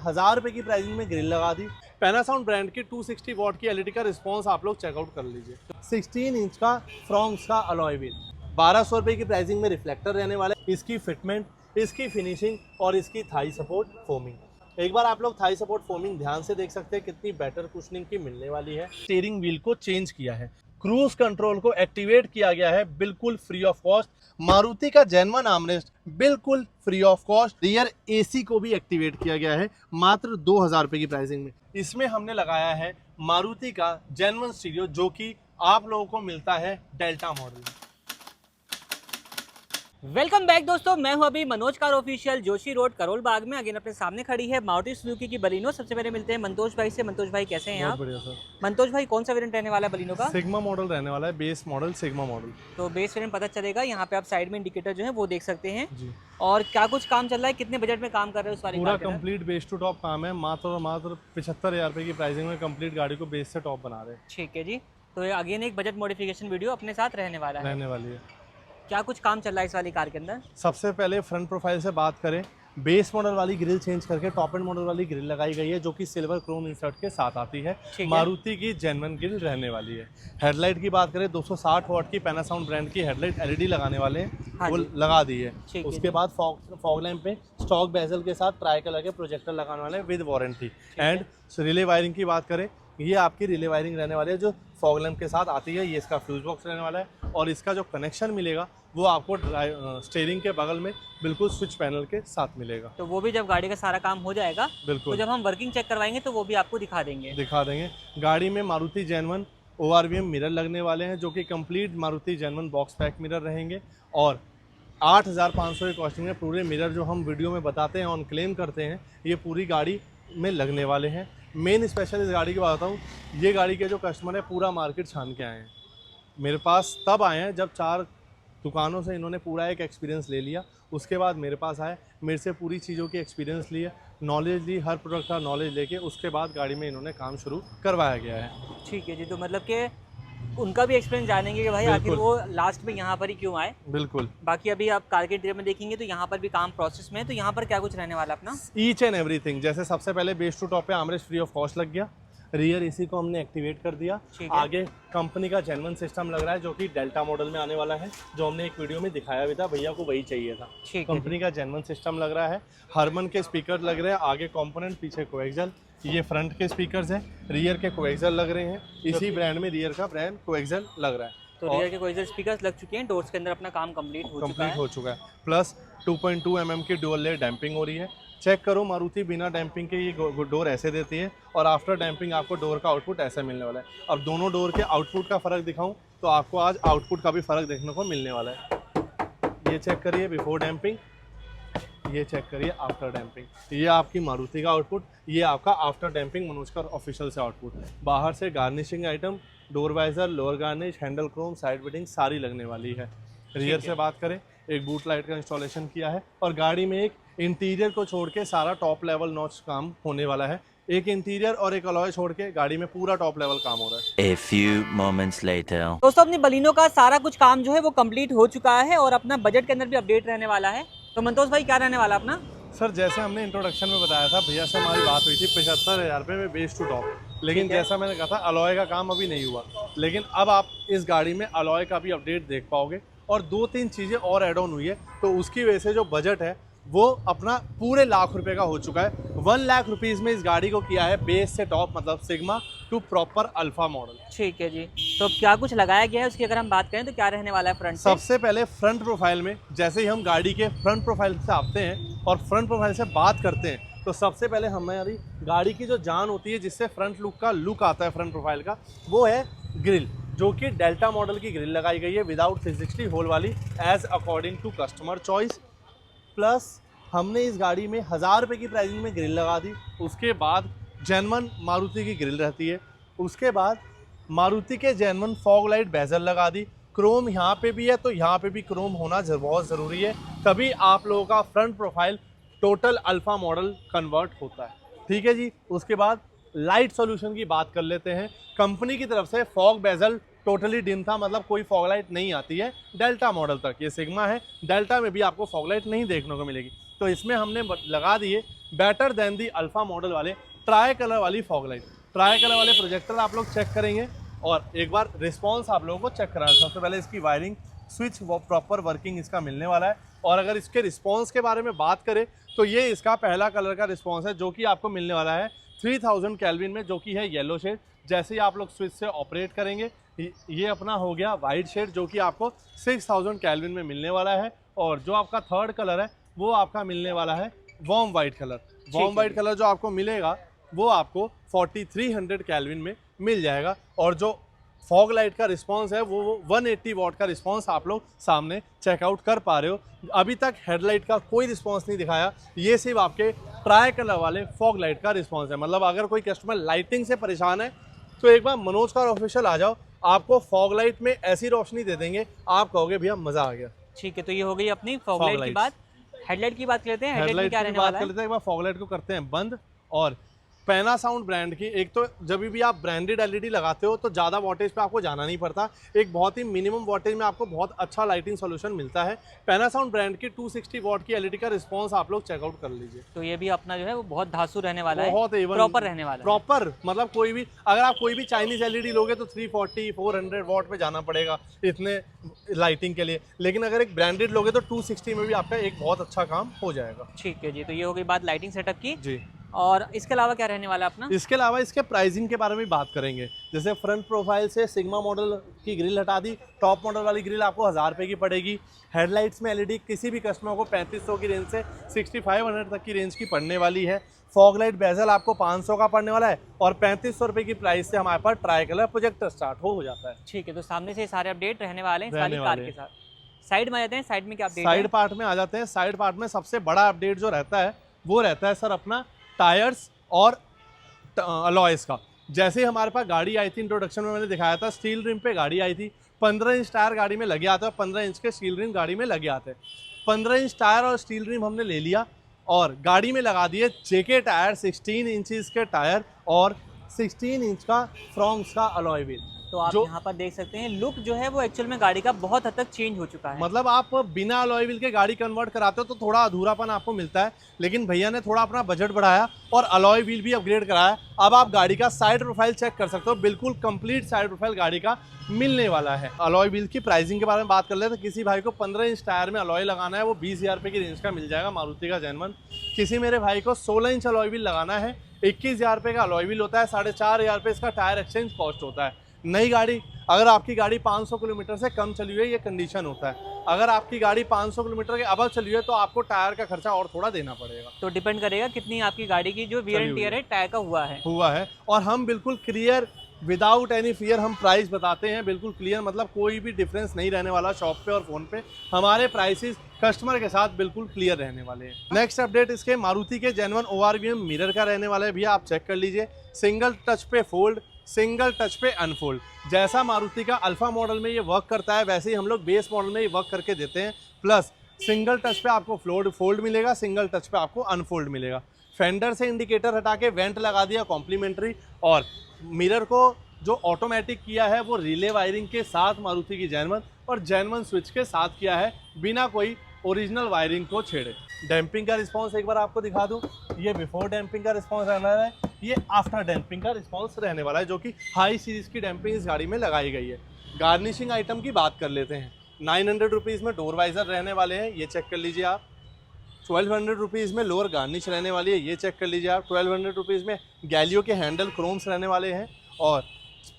1000 रुपए की प्राइसिंग में ग्रिल लगा दी। पैनासोनिक ब्रांड की 260 वॉट की एलईडी का रिस्पॉन्स आप लोग चेकआउट कर लीजिए। 16 इंच का फ्रॉन्क्स का अलॉय व्हील, 1200 रुपए की प्राइसिंग में रिफ्लेक्टर रहने वाला है। इसकी फिटमेंट, इसकी फिनिशिंग और इसकी थाई सपोर्ट फोमिंग, एक बार आप लोग थाई सपोर्ट फोमिंग ध्यान से देख सकते हैं कितनी बेटर कुशनिंग की मिलने वाली है। स्टीयरिंग व्हील को चेंज किया है, क्रूज कंट्रोल को एक्टिवेट किया गया है बिल्कुल फ्री ऑफ कॉस्ट। मारुति का जेन्युइन आर्मरेस्ट बिल्कुल free of cost. Rear AC को भी एक्टिवेट किया गया है मात्र 2000 रुपए की प्राइसिंग में। इसमें हमने लगाया है मारुति का जेन्युइन स्टीरियो, जो कि आप लोगों को मिलता है डेल्टा मॉडल में। वेलकम बैक दोस्तों, मैं हूं अभी Manoj car official, Joshi road, Karol Bagh में। अगेन अपने सामने खड़ी है मारुति सुजुकी की बलिनो। सबसे पहले मिलते हैं मंतोष भाई से। मंतोष भाई कैसे हैं आप? बढ़िया सर। मंतोष भाई कौन सा वेरिएंट रहने वाला है बलिनो का? सिग्मा मॉडल रहने वाला है, बेस मॉडल सिग्मा मॉडल। तो बेस वेरिएंट पता चलेगा। यहाँ पे आप साइड में इंडिकेटर जो है वो देख सकते हैं जी। और क्या कुछ काम चल रहा है, कितने बजट में काम कर रहे हो उस वाली पूरा कार के अंदर? कंप्लीट बेस टू टॉप काम है। मात्र और मात्र 75,000 रुपए की प्राइसिंग में कंप्लीट गाड़ी को बेस से टॉप बना रहे हैं। ठीक है जी। तो अगेन एक बजट मॉडिफिकेशन वीडियो अपने साथ रहने वाला है। रहने वाली है। क्या कुछ काम चल रहा है इस वाली कार के अंदर? सबसे पहले फ्रंट प्रोफाइल से बात करें, बेस मॉडल वाली ग्रिल चेंज करके टॉप एंड मॉडल वाली ग्रिल लगाई गई है, जो कि सिल्वर क्रोम इंसर्ट के साथ आती है। मारुति की जेन्युइन ग्रिल रहने वाली है। हेडलाइट की बात करें, 260 वॉट की पैनासोनिक ब्रांड की हेडलाइट एलईडी लगाने वाले हैं, वो लगा दी है। उसके बाद फॉग लैंप पे स्टॉक बेजल के साथ ट्राई कलर के प्रोजेक्टर लगाने वाले हैं with warranty. And relay wiring की बात करें, ये आपकी रिले वायरिंग रहने वाली है जो फॉग लैंप के साथ आती है। ये इसका फ्यूज बॉक्स रहने वाला है और इसका जो कनेक्शन मिलेगा वो आपको स्टीयरिंग के बगल में बिल्कुल स्विच पैनल के साथ मिलेगा। तो वो भी जब गाड़ी का सारा काम हो जाएगा, बिल्कुल, तो जब हम वर्किंग चेक करवाएंगे तो वो भी आपको दिखा देंगे। गाड़ी में मारुति जेन्युइन ORVM मिरर लगने वाले हैं, जो कि complete Maruti genuine box pack mirror रहेंगे। और 8500 की कॉस्टिंग में पूरे मिरर जो हम वीडियो में बताते हैं, ऑन क्लेम करते हैं, ये पूरी गाड़ी में लगने वाले हैं। मेन स्पेशल इस गाड़ी की बात बताऊँ, ये गाड़ी के जो कस्टमर है पूरा मार्केट छान के आए हैं। मेरे पास तब आए हैं जब 4 दुकानों से इन्होंने पूरा एक एक्सपीरियंस ले लिया। उसके बाद मेरे पास आए, मेरे से पूरी चीज़ों की एक्सपीरियंस लिए, नॉलेज ली, हर प्रोडक्ट का नॉलेज लेके उसके बाद गाड़ी में इन्होंने काम शुरू करवाया गया है। ठीक है जी। तो मतलब कि उनका भी एक्सपीरियंस जानेंगे कि भाई आखिर वो लास्ट में यहाँ पर ही क्यों आए। बिल्कुल। बाकी अभी आप कार के इंटीरियर में देखेंगे तो यहाँ पर भी काम प्रोसेस में है। तो यहाँ पर क्या कुछ रहने वाला अपना? Each and everything. जैसे सबसे पहले बेस टू टॉप पे आर्मरेस्ट फ्री ऑफ कॉस्ट लग गया। रियर एसी को हमने एक्टिवेट कर दिया। आगे कंपनी का जेन्युइन सिस्टम लग रहा है, जो कि डेल्टा मॉडल में आने वाला है, जो हमने एक वीडियो में दिखाया भी था। भैया को वही चाहिए था। कंपनी का जेन्युइन सिस्टम लग रहा है। हरमन के स्पीकर लग रहे हैं, आगे कंपोनेंट, पीछे कोएक्सियल। ये फ्रंट के स्पीकर्स हैं, रियर के कोएक्सियल लग रहे हैं। इसी ब्रांड में रियर का ब्रांड कोएक्सियल लग रहा है। तो रियर के कोएक्सियल स्पीकर्स लग चुके हैं। डोर्स के अंदर अपना काम कंप्लीट हो चुका है। प्लस 2.2 mm की डुअल लेयर डैम्पिंग हो रही है। चेक करो, मारुति बिना डैम्पिंग के ये डोर ऐसे देती है और आफ्टर डैम्पिंग आपको डोर का आउटपुट ऐसे मिलने वाला है। अब दोनों डोर के आउटपुट का फ़र्क दिखाऊं तो आपको आज आउटपुट का भी फ़र्क देखने को मिलने वाला है। ये चेक करिए बिफोर डैम्पिंग, ये चेक करिए आफ्टर डैम्पिंग। ये आपकी मारुति का आउटपुट, ये आपका आफ्टर डैम्पिंग मनोज का ऑफिशियल से आउटपुट। बाहर से garnishing item, door visor, lower garnish, handle chrome, side fitting सारी लगने वाली है। रियर से बात करें, एक बूट लाइट का इंस्टॉलेशन किया है और गाड़ी में एक इंटीरियर को छोड़ के सारा टॉप लेवल नॉच काम होने वाला है। एक इंटीरियर और एक अलॉय छोड़ के गाड़ी में पूरा टॉप लेवल काम हो रहा है। A few moments later. दोस्तों अपनी बलिनो का सारा कुछ काम जो है वो कंप्लीट हो चुका है और अपना बजट के अंदर भी अपडेट रहने वाला है। तो मंतोष भाई क्या रहने वाला अपना? सर जैसे हमने इंट्रोडक्शन में बताया था, भैया से हमारी बात हुई थी 75,000 रुपये में बेस टू टॉप। लेकिन जैसा मैंने कहा था, अलॉय का काम अभी नहीं हुआ। लेकिन अब आप इस गाड़ी में अलॉय का भी अपडेट देख पाओगे और 2-3 चीज़ें और ऐड ऑन हुई है। तो उसकी वजह से जो बजट है वो अपना पूरे लाख रुपए का हो चुका है। 1 लाख रुपीज़ में इस गाड़ी को किया है बेस से टॉप, मतलब sigma two proper alpha model. ठीक है जी। तो क्या कुछ लगाया गया है उसकी अगर हम बात करें तो क्या रहने वाला है फ्रंट से? सबसे पहले फ्रंट प्रोफाइल में, जैसे ही हम गाड़ी के फ्रंट प्रोफाइल से आते हैं और फ्रंट प्रोफाइल से बात करते हैं, तो सबसे पहले हमारी गाड़ी की जो जान होती है, जिससे फ्रंट लुक का लुक आता है फ्रंट प्रोफाइल का, वो है ग्रिल, जो कि डेल्टा मॉडल की ग्रिल लगाई गई है विदाउट 360 होल वाली, as according to customer choice. Plus हमने इस गाड़ी में 1000 रुपये की प्राइसिंग में ग्रिल लगा दी। उसके बाद जेन्युइन मारुति की ग्रिल रहती है। उसके बाद मारुति के जेन्युइन फॉग लाइट बेजल लगा दी। क्रोम यहाँ पे भी है, तो यहाँ पे भी क्रोम होना बहुत ज़रूरी है, तभी आप लोगों का front profile total alpha model convert होता है। ठीक है जी। उसके बाद लाइट सॉल्यूशन की बात कर लेते हैं। कंपनी की तरफ से फॉग बेजल टोटली डिम था, मतलब कोई फॉग लाइट नहीं आती है डेल्टा मॉडल तक। ये सिग्मा है, डेल्टा में भी आपको फॉग लाइट नहीं देखने को मिलेगी। तो इसमें हमने लगा दिए बेटर देन दी अल्फा मॉडल वाले ट्राई कलर वाली फॉग लाइट। ट्राई कलर वाले प्रोजेक्टर आप लोग चेक करेंगे और एक बार रिस्पॉन्स आप लोगों को चेक कराना। सबसे पहले इसकी वायरिंग स्विच वो प्रॉपर वर्किंग इसका मिलने वाला है। और अगर इसके रिस्पॉन्स के बारे में बात करें तो ये इसका पहला कलर का रिस्पॉन्स है जो कि आपको मिलने वाला है 3000 केल्विन में, जो कि है येलो शेड। जैसे ही आप लोग स्विच से ऑपरेट करेंगे ये अपना हो गया वाइट शेड जो कि आपको 6000 केल्विन में मिलने वाला है। और जो आपका थर्ड कलर है वो आपका मिलने वाला है warm white colour. Warm white colour जो आपको मिलेगा वो आपको 4300 केल्विन में मिल जाएगा। और जो फॉग लाइट का रिस्पांस है वो 180 वॉट का रिस्पांस आप लोग सामने चेकआउट कर पा रहे हो। अभी तक हेडलाइट का कोई रिस्पांस नहीं दिखाया, ये सिर्फ आपके ट्राई कलर वाले फॉग लाइट का रिस्पांस है। मतलब अगर कोई कस्टमर लाइटिंग से परेशान है तो एक बार मनोज कार ऑफिशियल आ जाओ, आपको फॉग लाइट में ऐसी रोशनी दे देंगे आप कहोगे भैया मज़ा आ गया। ठीक है, तो ये हो गई अपनी फॉग लाइट की बात। हेडलाइट की बात करते हैं, हेडलाइट में क्या रहने वाला है? एक बार फॉग लाइट को करते हैं बंद। और पैनासाउंड ब्रांड की, एक तो जब भी आप ब्रांडेड एलईडी लगाते हो तो ज़्यादा वॉटेज पे आपको जाना नहीं पड़ता, एक बहुत ही मिनिमम वॉटेज में आपको बहुत अच्छा लाइटिंग सॉल्यूशन मिलता है। पैनासाउंड ब्रांड की 260 वॉट की एलईडी का रिस्पांस आप लोग चेकआउट कर लीजिए। तो ये भी अपना जो है वो बहुत धांसू रहने वाला है, बहुत प्रॉपर रहने वाला है। प्रॉपर मतलब कोई भी अगर आप कोई भी चाइनीज एलईडी लोगे तो 340 400 वॉट पे जाना पड़ेगा इतने लाइटिंग के लिए, लेकिन अगर एक ब्रांडेड लोगे तो 260 में भी आपका एक बहुत अच्छा काम हो जाएगा। ठीक है जी, तो ये हो गई बात लाइटिंग सेटअप की जी। और इसके अलावा क्या रहने वाला है अपना? इसके अलावा इसके प्राइसिंग के बारे में बात करेंगे। जैसे फ्रंट प्रोफाइल से सिग्मा मॉडल की ग्रिल हटा दी, टॉप मॉडल वाली ग्रिल आपको 1000 रुपये की पड़ेगी। हेडलाइट्स में एलईडी किसी भी कस्टमर को 3500 की रेंज से 6500 तक की रेंज की पड़ने वाली है। फॉग लाइट बेजल आपको 500 का पड़ने वाला है और 3500 रुपये की प्राइस से हमारे पास ट्राई कलर प्रोजेक्टर स्टार्ट हो जाता है। ठीक है, तो सामने से सारे अपडेट रहने वाले हैं सारी कार के साथ। साइड में आ जाते हैं, साइड में क्या अपडेट? साइड पार्ट में आ जाते हैं। साइड पार्ट में सबसे बड़ा अपडेट जो रहता है वो रहता है सर अपना टायर्स और अलॉयस का। जैसे ही हमारे पास गाड़ी आई थी, इंट्रोडक्शन में मैंने दिखाया था, स्टील रिम पे गाड़ी आई थी। 15 इंच टायर गाड़ी में लगे आते हैं, 15 इंच के स्टील रिम गाड़ी में लगे आते हैं। 15 इंच टायर और स्टील रिम हमने ले लिया और गाड़ी में लगा दिए जेके टायर 16 इंचेस के टायर और 16 इंच का फ्रॉन्क्स का अलॉय व्हील। तो आप यहाँ पर देख सकते हैं लुक जो है वो एक्चुअल में गाड़ी का बहुत हद तक चेंज हो चुका है। मतलब आप बिना अलॉय व्हील के गाड़ी कन्वर्ट कराते हो तो थोड़ा अधूरापन आपको मिलता है, लेकिन भैया ने थोड़ा अपना बजट बढ़ाया और अलॉय व्हील भी अपग्रेड कराया। अब आप गाड़ी का साइड प्रोफाइल चेक कर सकते हो, बिल्कुल कंप्लीट साइड प्रोफाइल गाड़ी का मिलने वाला है। अलॉय व्हील की प्राइसिंग के बारे में बात कर ले तो किसी भाई को 15 इंच टायर में अलॉय लगाना है वो 20,000 रुपये की रेंज का मिल जाएगा मारुति का जेनवन। किसी मेरे भाई को 16 इंच अलॉय व्हील लगाना है 21,000 रुपये का अलॉय व्हील होता है, 4,500 रुपये इसका टायर एक्सचेंज कॉस्ट होता है। नई गाड़ी अगर आपकी गाड़ी 500 किलोमीटर से कम चली हुई है ये कंडीशन होता है। अगर आपकी गाड़ी 500 किलोमीटर के अबव चली हुई है तो आपको टायर का खर्चा और थोड़ा देना पड़ेगा। तो डिपेंड करेगा कितनी आपकी गाड़ी की जो वियर एंड टियर है टायर का हुआ है। और हम बिल्कुल क्लियर विदाउट एनी फियर हम प्राइस बताते हैं, बिल्कुल क्लियर, मतलब कोई भी डिफरेंस नहीं रहने वाला शॉप पे और फोन पे। हमारे प्राइसेस कस्टमर के साथ बिल्कुल क्लियर रहने वाले हैं। नेक्स्ट अपडेट इसके मारुति के जेनवन ORVM मिरर का रहने वाला है। भैया आप चेक कर लीजिए, सिंगल टच पे फोल्ड, सिंगल टच पे अनफोल्ड। जैसा मारुति का अल्फा मॉडल में ये वर्क करता है वैसे ही हम लोग बेस मॉडल में ये वर्क करके देते हैं। प्लस सिंगल टच पे आपको फोल्ड मिलेगा, सिंगल टच पे आपको अनफोल्ड मिलेगा। फेंडर से इंडिकेटर हटा के वेंट लगा दिया कॉम्प्लीमेंट्री। और मिरर को जो ऑटोमेटिक किया है वो रिले वायरिंग के साथ मारुति की जेनवन और जेनवन स्विच के साथ किया है, बिना कोई ओरिजिनल वायरिंग को छेड़े। डैम्पिंग का रिस्पांस एक बार आपको दिखा दूं, ये बिफोर डैम्पिंग का रिस्पांस रहने वाला है, ये आफ्टर डैम्पिंग का रिस्पांस रहने वाला है, जो कि हाई सीरीज की डैम्पिंग इस गाड़ी में लगाई गई है। गार्निशिंग आइटम की बात कर लेते हैं। 900 रुपीज़ में डोर वाइजर रहने वाले हैं, ये चेक कर लीजिए आप। 1200 रुपीज़ में लोअर गार्निश रहने वाली है, ये चेक कर लीजिए आप। 1200 रुपीज़ में गैलियो के हैंडल क्रोम्स रहने वाले हैं। और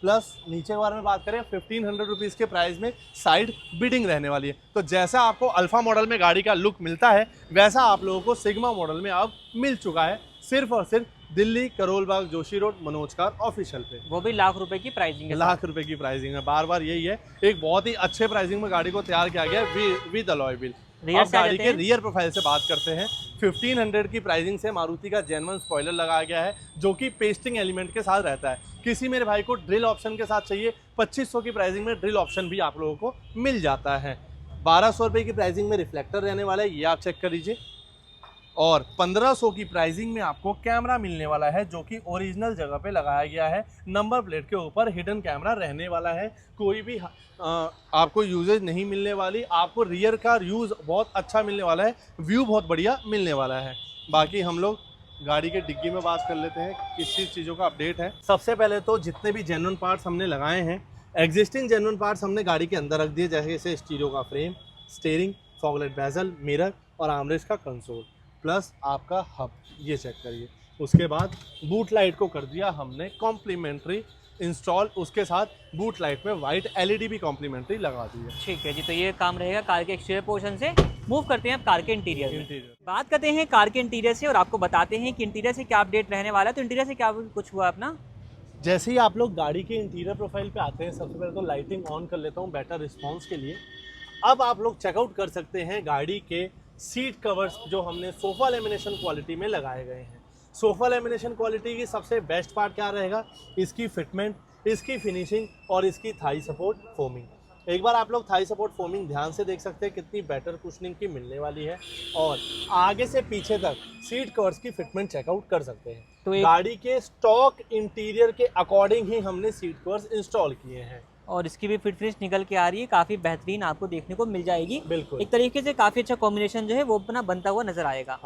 प्लस नीचे के बारे में बात करें 1500 रुपीज़ के प्राइस में साइड बिडिंग रहने वाली है। तो जैसा आपको अल्फा मॉडल में गाड़ी का लुक मिलता है वैसा आप लोगों को सिग्मा मॉडल में अब मिल चुका है, सिर्फ और सिर्फ Delhi Karol Bagh Joshi road Manoj car official पे। वो भी लाख रुपए की प्राइसिंग है। लाख रुपए की प्राइसिंग है, बार बार यही है। एक बहुत ही अच्छे प्राइसिंग में गाड़ी को तैयार किया गया विद अलॉय व्हील। अब गाड़ी के रियर प्रोफाइल से बात करते हैं। 1500 की प्राइसिंग से मारुति का जेनवन स्पॉइलर लगाया गया है जो कि पेस्टिंग एलिमेंट के साथ रहता है। किसी मेरे भाई को ड्रिल ऑप्शन के साथ चाहिए 2500 की प्राइसिंग में ड्रिल ऑप्शन भी आप लोगों को मिल जाता है। 1200 रुपये की प्राइसिंग में रिफ्लेक्टर रहने वाला है, ये आप चेक कर लीजिए। और 1500 की प्राइसिंग में आपको कैमरा मिलने वाला है जो कि ओरिजिनल जगह पे लगाया गया है। नंबर प्लेट के ऊपर हिडन कैमरा रहने वाला है, कोई भी आपको यूजेज नहीं मिलने वाली। आपको रियर का यूज़ बहुत अच्छा मिलने वाला है, व्यू बहुत बढ़िया मिलने वाला है। बाकी हम लोग गाड़ी के डिग्गी में बात कर लेते हैं किस किस चीज़ों का अपडेट है। सबसे पहले तो जितने भी जेन्युइन पार्ट्स हमने लगाए हैं, एग्जिस्टिंग जेन्युइन पार्ट्स हमने गाड़ी के अंदर रख दिए, जैसे स्टीरियो का frame, steering, foglight bezel, mirror और आर्मरेस्ट का कंसोल प्लस आपका हब, ये चेक करिए। उसके बाद बूट लाइट को कर दिया हमने कॉम्प्लीमेंट्री इंस्टॉल, उसके साथ बूट लाइट में वाइट एलईडी भी कॉम्प्लीमेंट्री लगा दी है। ठीक है जी, तो ये काम रहेगा कार के एक्सटीरियर पोर्शन से। मूव करते हैं अब कार के इंटीरियर में। इंटीरियर बात करते हैं कार के इंटीरियर से और आपको बताते हैं कि इंटीरियर से क्या अपडेट रहने वाला है। तो इंटीरियर से क्या कुछ हुआ अपना? जैसे ही आप लोग गाड़ी के इंटीरियर प्रोफाइल पे आते हैं, सबसे पहले तो लाइटिंग ऑन कर लेता हूँ बेटर रिस्पॉन्स के लिए। अब आप लोग चेकआउट कर सकते हैं गाड़ी के सीट कवर्स जो हमने सोफा लेमिनेशन क्वालिटी में लगाए गए हैं। सोफा लेमिनेशन क्वालिटी की सबसे बेस्ट पार्ट क्या रहेगा? इसकी फिटमेंट, इसकी फिनिशिंग और इसकी थाई सपोर्ट फोमिंग। एक बार आप लोग थाई सपोर्ट फोमिंग ध्यान से देख सकते हैं कितनी बेटर कुशनिंग की मिलने वाली है, और आगे से पीछे तक सीट कवर्स की फिटमेंट चेकआउट कर सकते हैं। तो गाड़ी के स्टॉक इंटीरियर के अकॉर्डिंग ही हमने सीट कवर्स इंस्टॉल किए हैं और इसकी भी फिट फिनिश निकल के आ रही है, काफ़ी बेहतरीन आपको देखने को मिल जाएगी। बिल्कुल एक तरीके से काफ़ी अच्छा कॉम्बिनेशन जो है वो अपना बनता हुआ नजर आएगा।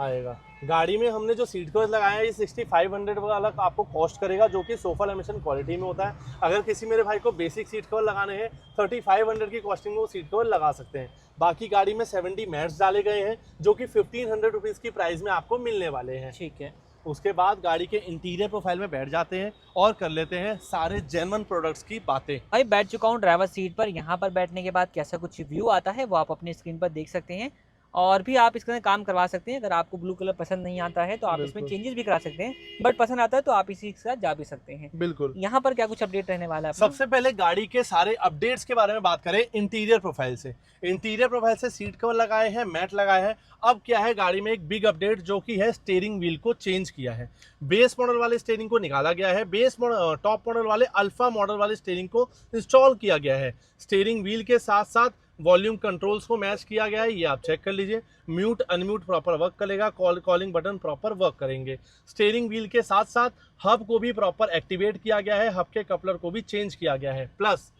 गाड़ी में हमने जो सीट कवर्स लगाया है ये 6500 वाला आपको कॉस्ट करेगा, जो कि सोफा लेमिनेशन क्वालिटी में होता है। अगर किसी मेरे भाई को बेसिक सीट कवर लगाने हैं 3500 की कॉस्टिंग में वो सीट कवर लगा सकते हैं। बाकी गाड़ी में 70 मैट्स डाले गए हैं जो कि 1500 रुपीज़ की प्राइस में आपको मिलने वाले हैं। ठीक है, उसके बाद गाड़ी के इंटीरियर प्रोफाइल में बैठ जाते हैं और कर लेते हैं सारे जेन्युइन प्रोडक्ट्स की बातें। भाई बैठ चुका हूँ ड्राइवर सीट पर। यहाँ पर बैठने के बाद कैसा कुछ व्यू आता है वो आप अपनी स्क्रीन पर देख सकते हैं, और भी आप इसके अंदर काम करवा सकते हैं। अगर आपको ब्लू कलर पसंद नहीं आता है तो आप इसमें बिल्कुल। चेंजेस भी करा सकते हैं, बट पसंद आता है तो आप इसी के साथ जा भी सकते हैं। बिल्कुल। यहाँ पर क्या कुछ अपडेट रहने वाला है अपना? सबसे पहले गाड़ी के सारे अपडेट्स के बारे में बात करें इंटीरियर प्रोफाइल से। इंटीरियर प्रोफाइल से सीट कवर लगाए हैं, मैट लगाए हैं। अब क्या है, गाड़ी में एक बिग अपडेट जो कि है स्टीयरिंग व्हील को चेंज किया है। बेस मॉडल वाले स्टीयरिंग को निकाला गया है, बेस मॉडल टॉप मॉडल वाले अल्फा मॉडल वाले स्टीयरिंग को इंस्टॉल किया गया है। स्टीयरिंग व्हील के साथ साथ वॉल्यूम कंट्रोल्स को मैच किया गया है, ये आप चेक कर लीजिए। म्यूट अनम्यूट प्रॉपर वर्क करेगा, कॉलिंग बटन प्रॉपर वर्क करेंगे। स्टीयरिंग व्हील के साथ साथ हब को भी प्रॉपर एक्टिवेट किया गया है, हब के कपलर को भी चेंज किया गया है, प्लस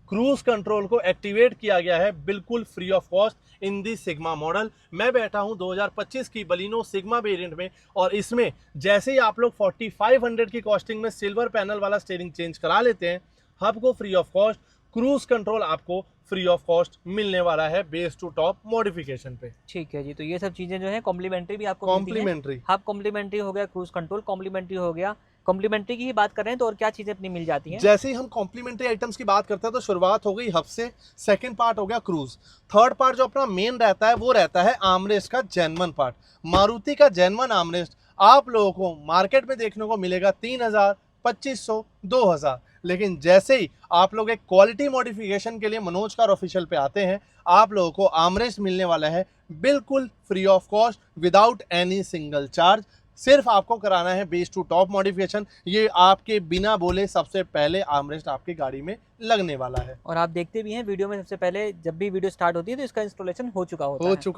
क्रूज कंट्रोल को एक्टिवेट किया गया है बिल्कुल free of cost in the sigma model. मैं बैठा हूं 2025 की बलिनो सिग्मा वेरिएंट में, और इसमें जैसे ही आप लोग 4500 की कॉस्टिंग में सिल्वर पैनल वाला स्टीयरिंग चेंज करा लेते हैं, हब को free of cost, cruise control आपको फ्री ऑफ कॉस्ट मिलने वाला है बेस टू टॉप मॉडिफिकेशन पे। ठीक है जी, तो ये सब चीजें जो है कॉम्प्लीमेंट्री भी आपको कॉम्प्लीमेंट्री, हब कॉम्प्लीमेंट्री हो गया, क्रूज कंट्रोल कॉम्प्लीमेंट्री हो गया। कॉम्प्लीमेंट्री की ही बात कर रहे हैं तो और क्या चीजें अपनी मिल जाती हैं? जैसे ही हम कॉम्प्लीमेंट्री आइटम्स की बात करते हैं तो शुरुआत हो गई हब से, सेकंड पार्ट हो गया क्रूज, थर्ड पार्ट जो अपना मेन रहता है वो रहता है आर्मरेस्ट का जेन्युइन पार्ट। मारुति का जेन्युइन आर्मरेस्ट आप लोगों को मार्केट में देखने को मिलेगा 3000, 2500, 2000, लेकिन जैसे ही आप लोग एक क्वालिटी मॉडिफिकेशन के लिए मनोज कार ऑफिशियल पे आते हैं, आप लोगों को आर्मरेस्ट मिलने वाला है बिल्कुल free of cost, without any single charge. सिर्फ आपको कराना है बेस टू टॉप मॉडिफिकेशन, ये आपके बिना बोले सबसे पहले आर्मरेस्ट आपकी गाड़ी में लगने वाला है। और आप देखते भी हैं वीडियो में सबसे पहले जब भी वीडियो स्टार्ट होती है तो इसका इंस्टॉलेशन हो चुका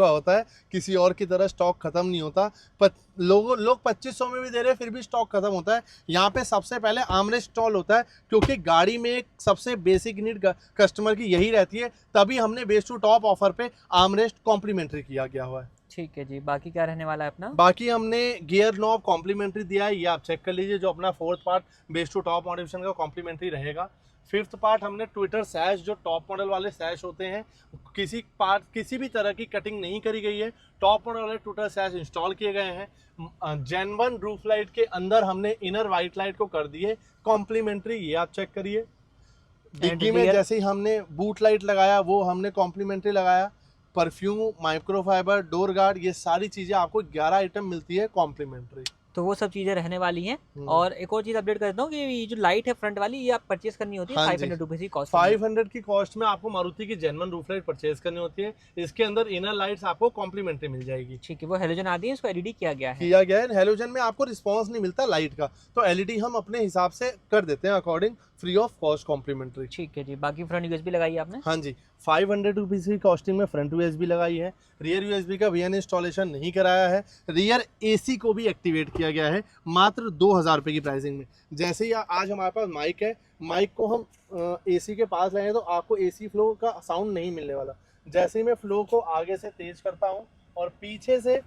होता है। किसी और की तरह स्टॉक खत्म नहीं होता। लोग 2500 में भी दे रहे हैं फिर भी स्टॉक खत्म होता है। यहाँ पे सबसे पहले आर्मरेस्ट इंस्टॉल होता है, क्योंकि गाड़ी में एक सबसे बेसिक नीड कस्टमर की यही रहती है, तभी हमने बेस टू टॉप ऑफर पे आर्मरेस्ट कॉम्प्लीमेंट्री किया गया हुआ है। ठीक है जी, बाकी क्या रहने वाला है अपना? बाकी हमने गियर नॉब कॉम्प्लीमेंट्री दिया है, ये आप चेक कर लीजिए, जो अपना fourth part base to top modification का कॉम्प्लीमेंट्री रहेगा। फिफ्थ पार्ट हमने ट्विटर सैश, जो टॉप मॉडल वाले सैश होते हैं, किसी भी तरह की कटिंग नहीं करी गई है, टॉप मॉडल वाले ट्विटर सैश इंस्टॉल किए गए हैं। जेन्युइन रूफ लाइट के अंदर हमने इनर वाइट लाइट को कर दिए कॉम्प्लीमेंट्री, ये आप चेक करिए। डिग्गी में जैसे ही हमने बूट लाइट लगाया वो हमने कॉम्प्लीमेंट्री लगाया। परफ्यूम, माइक्रोफाइबर, डोर गार्ड, ये सारी चीजें आपको 11 आइटम मिलती है कॉम्प्लीमेंट्री। तो वो सब चीजें रहने वाली हैं। और एक और चीज अपडेट कर देता हूँ कि ये जो लाइट है फ्रंट वाली, ये आप परचेज करनी होती है 500 रुपीज की कॉस्ट। 500 की कॉस्ट में आपको मारुति की जेन्युइन रूफ लाइट परचेज करनी होती है। इसके अंदर इनर लाइट्स आपको कॉम्प्लीमेंट्री मिल जाएगी। ठीक है, वो हेलोजन आती है, इसको एलईडी किया गया है। हेलोजन में आपको रिस्पॉन्स नहीं मिलता लाइट का, तो एलईडी हम अपने हिसाब से कर देते हैं according, free of cost complimentary. ठीक है जी, बाकी फ्रंट यूएसबी लगाई आपने? हाँ जी, 500 रुपीज़ की कॉस्टिंग में फ्रंट यूएसबी लगाई है। रियर यूएसबी का वीएन इंस्टॉलेशन नहीं कराया है। रियर एसी को भी एक्टिवेट किया गया है मात्र 2000 रुपये की प्राइसिंग में। जैसे ही आज हमारे पास माइक है, माइक को हम एसी के पास लाएंगे तो आपको एसी फ्लो का साउंड नहीं मिलने वाला। जैसे ही मैं फ्लो को आगे से तेज करता हूँ और पीछे से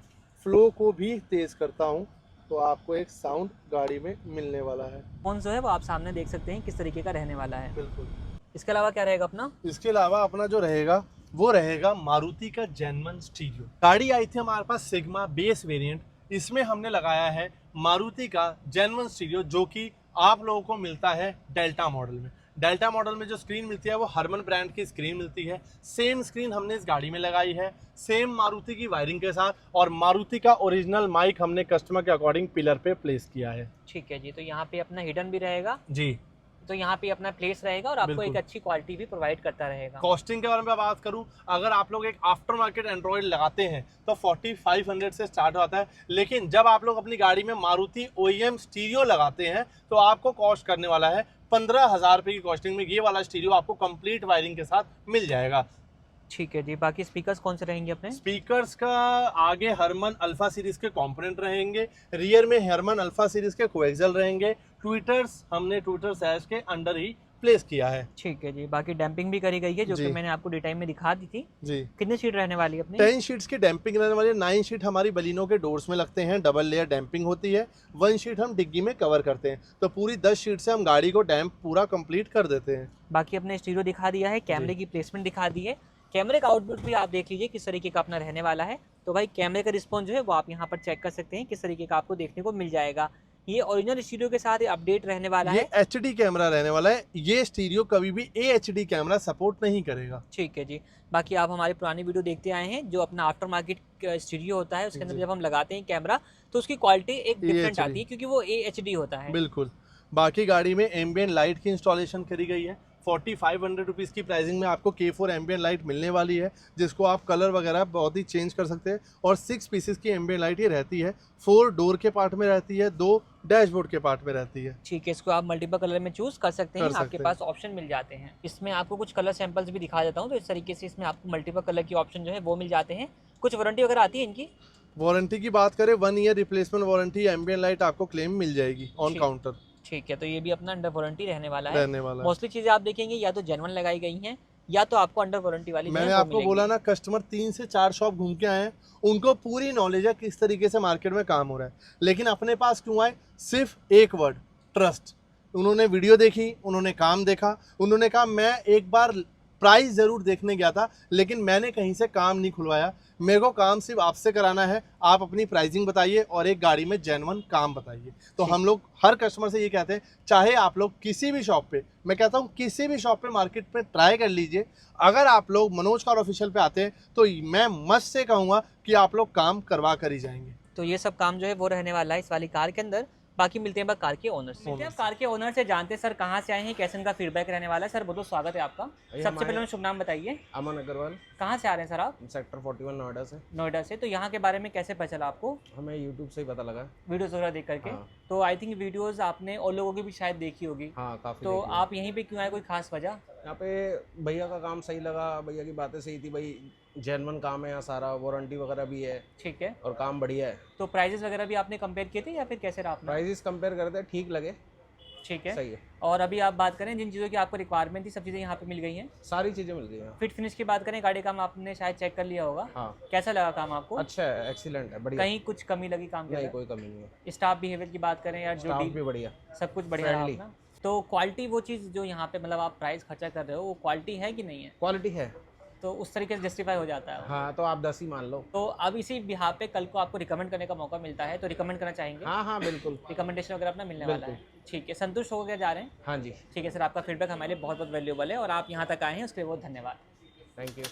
फ्लो को भी तेज करता हूँ, तो आपको एक साउंड गाड़ी में मिलने वाला है। फोन जो है वो आप सामने देख सकते हैं किस तरीके का रहने वाला है। बिल्कुल। इसके अलावा क्या रहेगा अपना? इसके अलावा अपना जो रहेगा वो रहेगा मारुति का जेन्युइन स्टीरियो। गाड़ी आई थी हमारे पास सिग्मा बेस वेरिएंट, इसमें हमने लगाया है मारुति का जेन्युइन स्टीरियो, जो कि आप लोगों को मिलता है डेल्टा मॉडल में। डेल्टा मॉडल में जो स्क्रीन मिलती है वो हरमन ब्रांड की स्क्रीन मिलती है। सेम स्क्रीन हमने इस गाड़ी में लगाई है, सेम मारुति की वायरिंग के साथ, और मारुति का ओरिजिनल माइक हमने कस्टमर के अकॉर्डिंग पिलर पे प्लेस किया है। ठीक है जी, तो यहाँ पे अपना हिडन भी रहेगा जी, तो यहाँ पे अपना प्लेस रहेगा और आपको बिल्कुल। एक अच्छी क्वालिटी भी प्रोवाइड करता रहेगा। कॉस्टिंग के बारे में बात करूं, अगर आप लोग एक आफ्टर मार्केट एंड्रॉइड लगाते हैं तो 4500 से स्टार्ट होता है, लेकिन जब आप लोग अपनी गाड़ी में मारुति ओईएम स्टीरियो लगाते हैं तो आपको कॉस्ट करने वाला है 15,000 रुपये की कॉस्टिंग में। ये वाला स्टीरियो आपको कंप्लीट वायरिंग के साथ मिल जाएगा। ठीक है जी, बाकी स्पीकर्स कौन से रहेंगे अपने? स्पीकर्स का आगे हरमन अल्फा सीरीज के कंपोनेंट रहेंगे, रियर में हरमन अल्फा सीरीज के कोएक्सियल रहेंगे। ट्विटर्स हमने ट्विटर सैश के अंडर ही प्लेस किया है। ठीक है जी, बाकी डैम्पिंग भी करी गई है जो कि मैंने आपको डिटेल में दिखा दी थी। जी, कितने सीट रहने वाली है अपनी? 10 शीट्स की डैम्पिंग रहने वाली है। 9 शीट हमारी बलिनो के डोर्स में लगते हैं, डबल लेयर डैम्पिंग होती है। 1 शीट हम डिग्गी में कवर करते हैं, तो पूरी 10 शीट से हम गाड़ी को डैम्प पूरा कंप्लीट कर देते हैं। बाकी अपने स्टीरियो दिखा दिया है, कैमरे की प्लेसमेंट दिखा दी है, कैमरे का आउटपुट भी आप देख लीजिए किस तरीके का अपना रहने वाला है। तो भाई कैमरे का रिस्पॉन्स जो है वो आप यहाँ पर चेक कर सकते हैं किस तरीके का आपको देखने को मिल जाएगा। ये ओरिजिनल स्टीरियो के साथ अपडेट रहने वाला ये है। HD कैमरा रहने वाला है। ये स्टीरियो कभी भी AHD कैमरा सपोर्ट नहीं करेगा। ठीक है जी, बाकी आप हमारी पुरानी वीडियो देखते आए हैं, जो अपना आफ्टर मार्केट स्टीरियो होता है उसके अंदर जब हम लगाते हैं कैमरा तो उसकी क्वालिटी एक डिफरेंट आती है क्योंकि वो AHD होता है। बिल्कुल। बाकी गाड़ी में एम्बियंट लाइट की इंस्टॉलेशन करी गई है। 4500 रुपीज़ की प्राइसिंग में आपको K4 एम्बियंट लाइट मिलने वाली है, जिसको आप कलर वगैरह बहुत ही चेंज कर सकते हैं। और 6 पीसेस की एम्बियंट लाइट ये रहती है, 4 डोर के पार्ट में रहती है, 2 डैशबोर्ड के पार्ट में रहती है। ठीक है, इसको आप मल्टीपल कलर में चूज कर सकते हैं, आपके पास ऑप्शन मिल जाते हैं। इसमें आपको कुछ कलर सैंपल्स भी दिखा देता हूँ, तो इस तरीके से इसमें आपको मल्टीपल कलर की ऑप्शन जो है वो मिल जाते हैं। कुछ वारंटी वगैरह आती है इनकी? वारंटी की बात करें 1 year replacement warranty ambient light आपको क्लेम मिल जाएगी ऑन काउंटर। ठीक है, तो ये भी अपना अंडर वारंटी रहने वाला है। मोस्टली चीजें आप देखेंगे या तो जेन्युइन लगाई गई हैं या तो आपको अंडर वारंटी वाली। मैंने आपको बोला ना, कस्टमर 3 से 4 शॉप घूम के आए हैं, उनको पूरी नॉलेज है किस तरीके से मार्केट में काम हो रहा है, लेकिन अपने पास क्यों आए? सिर्फ एक वर्ड, ट्रस्ट। उन्होंने वीडियो देखी, उन्होंने काम देखा, उन्होंने कहा मैं एक बार प्राइस ज़रूर देखने गया था लेकिन मैंने कहीं से काम नहीं खुलवाया, मेरे को काम सिर्फ आपसे कराना है। आप अपनी प्राइसिंग बताइए और एक गाड़ी में जेन्युइन काम बताइए। तो हम लोग हर कस्टमर से ये कहते हैं, चाहे आप लोग किसी भी शॉप पे, मैं कहता हूँ किसी भी शॉप पे मार्केट में ट्राई कर लीजिए। अगर आप लोग मनोज कार ऑफिशियल पे आते हैं तो मैं मस्ट से कहूँगा कि आप लोग काम करवा कर ही जाएंगे। तो ये सब काम जो है वो रहने वाला है इस वाली कार के अंदर। बाकी मिलते हैं बस कार के ओनर से। आप कार के ओनर से जानते हैं सर कहाँ से आए हैं, कैसे इनका फीडबैक रहने वाला है। सर बहुत बहुत स्वागत है आपका। सबसे पहले शुभ नाम बताइए। अमन अग्रवाल। कहाँ से आ रहे हैं सर आप? सेक्टर 41 नोएडा से। नोएडा से। तो यहाँ के बारे में कैसे पता चला आपको? हमें यूट्यूब से ही पता लगा, वीडियोस वगैरह देख करके। हाँ। तो आई थिंक वीडियोस आपने और लोगों की भी शायद देखी होगी। हाँ, काफ़ी। तो आप यहीं पे क्यों आए, कोई खास वजह? यहाँ पे भैया का काम सही लगा, भैया की बातें सही थी, भाई जेन्युइन काम है यहाँ सारा, वारंटी वगैरह भी है। ठीक है, और काम बढ़िया है। तो प्राइजेस वगैरह भी आपने कंपेयर किए थे या फिर कैसे रहा आपने? प्राइजेस कंपेयर करते ठीक लगे। ठीक है, सही है। और अभी आप बात करें जिन चीज़ों की आपको रिक्वायरमेंट थी सब चीज़ें यहाँ पे मिल गई हैं? सारी चीज़ें मिल गई हैं। फिट फिनिश की बात करें, गाड़ी का काम आपने शायद चेक कर लिया होगा। हाँ। कैसा लगा काम आपको? अच्छा है, एक्सीलेंट है, बढ़िया। कहीं कुछ कमी लगी काम के नहीं, अंदर? कोई कमी नहीं है। स्टाफ बिहेवियर की बात करें या जो स्टाफ भी बढ़िया, सब कुछ बढ़िया रहा friendly। अपना? तो क्वालिटी वो चीज़ जो यहाँ पे मतलब आप प्राइस खर्चा कर रहे हो वो क्वालिटी है कि नहीं है? क्वालिटी है। तो उस तरीके से जस्टिफाई हो जाता है। हाँ, तो आप 10 ही मान लो। तो अब इसी बिहार पे कल को आपको रिकमेंड करने का मौका मिलता है तो रिकमेंड करना चाहेंगे? हाँ हाँ, बिल्कुल। रिकमेंडेशन वगैरह अपना मिलने वाला है। ठीक है, संतुष्ट हो गया जा रहे हैं? हाँ जी। ठीक है सर, आपका फीडबैक हमारे लिए बहुत बहुत वैल्यूबल है और आप यहाँ तक आए हैं उसके लिए बहुत धन्यवाद। Thank you.